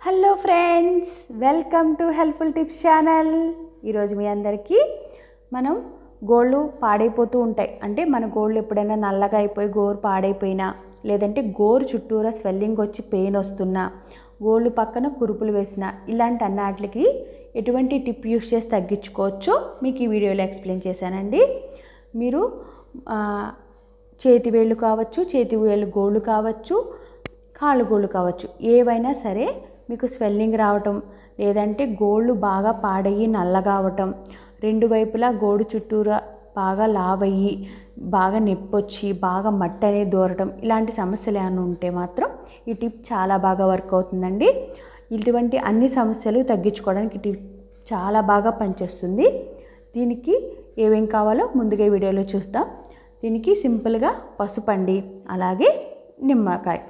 Hello friends, welcome to helpful tips channel. ఈరోజు మీ అందరికీ మనం గోళ్ళు పాడైపోతూ ఉంటాయి. అంటే మన గోళ్ళు ఎప్పుడైనా నల్లగా అయిపోయి గోరు పాడైపోయినా, లేదంటే గోరు చుట్టూరా స్వెల్లింగ్ వచ్చి పెయిన్ వస్తున్నా, గోళ్ళు పక్కన కురుపులు వేసినా, ఇలాంటి అన్నిటికి ఎటువంటి టిప్ యూస్ చేసి తగ్గించుకోవచ్చో మీకు ఈ వీడియోలో ఎక్స్ప్లెయిన్ చేశానండి. మీరు చేతి వేళ్ళు కావచ్చు, చేతి వేళ్ళు గోళ్ళు కావచ్చు, కాళ్ళు గోళ్ళు కావచ్చు, ఏవైనా సరే మీకు స్వెల్లింగ్ రావటం, లేదంటే గోళ్ళు బాగా పాడయ్యి నల్లగా అవటం, రెండు వైపులా గోడు చుట్టూరా బాగా లావయ్యి బాగా నొప్పి వచ్చి బాగా మట్టి అనేది దూరటం, ఇలాంటి సమస్యలు ఏమైనా ఉంటే మాత్రం ఈ టిప్ చాలా బాగా వర్క్ అవుతుందండి. ఇటువంటి అన్ని సమస్యలు తగ్గించుకోవడానికి టిప్ చాలా బాగా పనిచేస్తుంది. దీనికి ఏమేం కావాలో ముందుగా వీడియోలో చూస్తాం. దీనికి సింపుల్గా పసుపు అండి, అలాగే నిమ్మకాయ,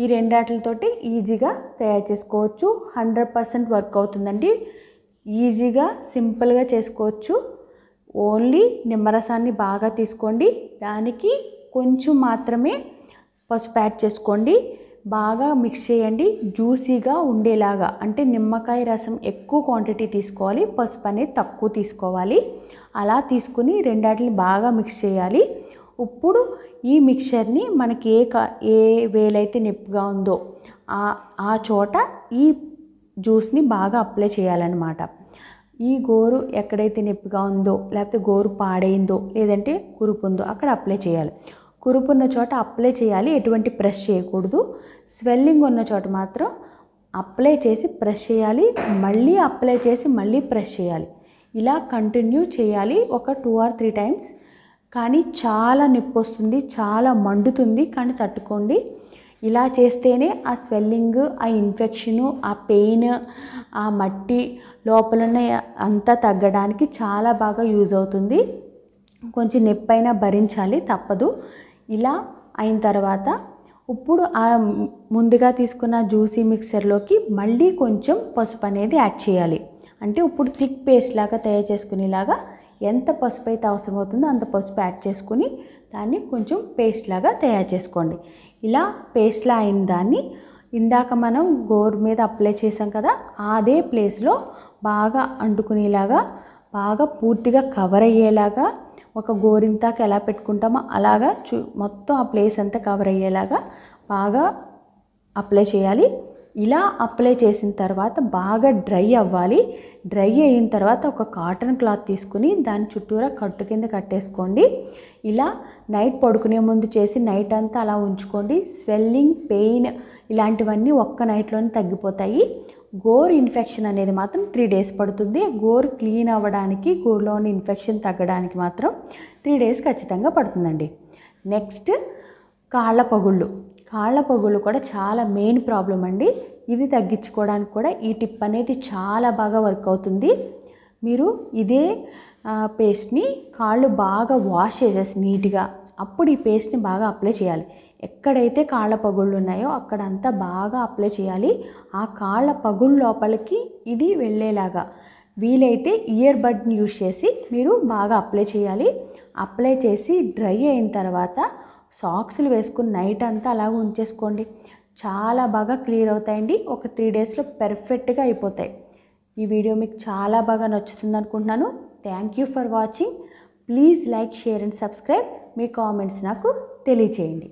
ఈ రెండాటితోటి ఈజీగా తయారు చేసుకోవచ్చు. 100% వర్క్ అవుతుందండి. ఈజీగా సింపుల్గా చేసుకోవచ్చు. ఓన్లీ నిమ్మరసాన్ని బాగా తీసుకోండి, దానికి కొంచెం మాత్రమే పసుపు యాడ్ చేసుకోండి, బాగా మిక్స్ చేయండి. జ్యూసీగా ఉండేలాగా, అంటే నిమ్మకాయ రసం ఎక్కువ క్వాంటిటీ తీసుకోవాలి, పసుపు అనేది తక్కువ తీసుకోవాలి. అలా తీసుకుని రెండాటిని బాగా మిక్స్ చేయాలి. ఇప్పుడు ఈ మిక్చర్ని మనకి ఏ వేలైతే నొప్పిగా ఉందో ఆ చోట ఈ జ్యూస్ని బాగా అప్లై చేయాలన్నమాట. ఈ గోరు ఎక్కడైతే నొప్పిగా ఉందో, లేకపోతే గోరు పాడైందో, లేదంటే కురుపు ఉందో అక్కడ అప్లై చేయాలి. కురుపు ఉన్న చోట అప్లై చేయాలి, ఎటువంటి ప్రెస్ చేయకూడదు. స్వెల్లింగ్ ఉన్న చోట మాత్రం అప్లై చేసి ప్రెస్ చేయాలి, మళ్ళీ అప్లై చేసి మళ్ళీ ప్రెస్ చేయాలి. ఇలా కంటిన్యూ చేయాలి ఒక 2 or 3 times. కానీ చాలా నొప్పి వస్తుంది, చాలా మండుతుంది, కానీ తట్టుకోండి. ఇలా చేస్తేనే ఆ స్వెల్లింగ్, ఆ ఇన్ఫెక్షను, ఆ పెయిన్, ఆ మట్టి లోపలన్న అంతా తగ్గడానికి చాలా బాగా యూజ్ అవుతుంది. కొంచెం నొప్పి అయినా భరించాలి, తప్పదు. ఇలా అయిన తర్వాత ఇప్పుడు ఆ ముందుగా తీసుకున్న జ్యూసీ మిక్సర్లోకి మళ్ళీ కొంచెం పసుపు అనేది యాడ్ చేయాలి. అంటే ఇప్పుడు థిక్ పేస్ట్ లాగా తయారు చేసుకునేలాగా ఎంత పసుపు అయితే అవసరం అవుతుందో అంత పసుపు యాడ్ చేసుకుని దాన్ని కొంచెం పేస్ట్ లాగా తయారు చేసుకోండి. ఇలా పేస్ట్లా అయిన దాన్ని ఇందాక మనం గోరు మీద అప్లై చేసాం కదా, అదే ప్లేస్లో బాగా అంటుకునేలాగా, బాగా పూర్తిగా కవర్ అయ్యేలాగా, ఒక గోరింతాకు ఎలా పెట్టుకుంటామో అలాగా మొత్తం ఆ ప్లేస్ అంతా కవర్ అయ్యేలాగా బాగా అప్లై చేయాలి. ఇలా అప్లై చేసిన తర్వాత బాగా డ్రై అవ్వాలి. డ్రై అయిన తర్వాత ఒక కాటన్ క్లాత్ తీసుకుని దాని చుట్టూరా కట్టు కింద కట్టేసుకోండి. ఇలా నైట్ పడుకునే ముందు చేసి నైట్ అంతా అలా ఉంచుకోండి. స్వెల్లింగ్, పెయిన్ ఇలాంటివన్నీ ఒక్క నైట్లోనే తగ్గిపోతాయి. గోరు ఇన్ఫెక్షన్ అనేది మాత్రం 3 days పడుతుంది. గోరు క్లీన్ అవ్వడానికి, గోరులోని ఇన్ఫెక్షన్ తగ్గడానికి మాత్రం 3 days ఖచ్చితంగా పడుతుందండి. నెక్స్ట్ కాళ్ళ పగుళ్ళు కూడా చాలా మెయిన్ ప్రాబ్లం అండి. ఇది తగ్గించుకోవడానికి కూడా ఈ టిప్ అనేది చాలా బాగా వర్క్ అవుతుంది. మీరు ఇదే పేస్ట్ని కాళ్ళు బాగా వాష్ చేసేసి నీట్గా అప్పుడు ఈ పేస్ట్ని బాగా అప్లై చేయాలి. ఎక్కడైతే కాళ్ళ పగుళ్ళు ఉన్నాయో అక్కడంతా బాగా అప్లై చేయాలి. ఆ కాళ్ళ పగుళ్ళ లోపలికి ఇది వెళ్ళేలాగా వీలైతే ఇయర్ బడ్ని యూజ్ చేసి మీరు బాగా అప్లై చేయాలి. అప్లై చేసి డ్రై అయిన తర్వాత సాక్స్లు వేసుకుని నైట్ అంతా అలాగ ఉంచేసుకోండి. చాలా బాగా క్లియర్ అవుతాయండి. ఒక 3 daysలో పర్ఫెక్ట్గా అయిపోతాయి. ఈ వీడియో మీకు చాలా బాగా నచ్చుతుంది అనుకుంటున్నాను. Thank you for watching. Please like, share and subscribe. Me comments నాకు తెలియచేయండి.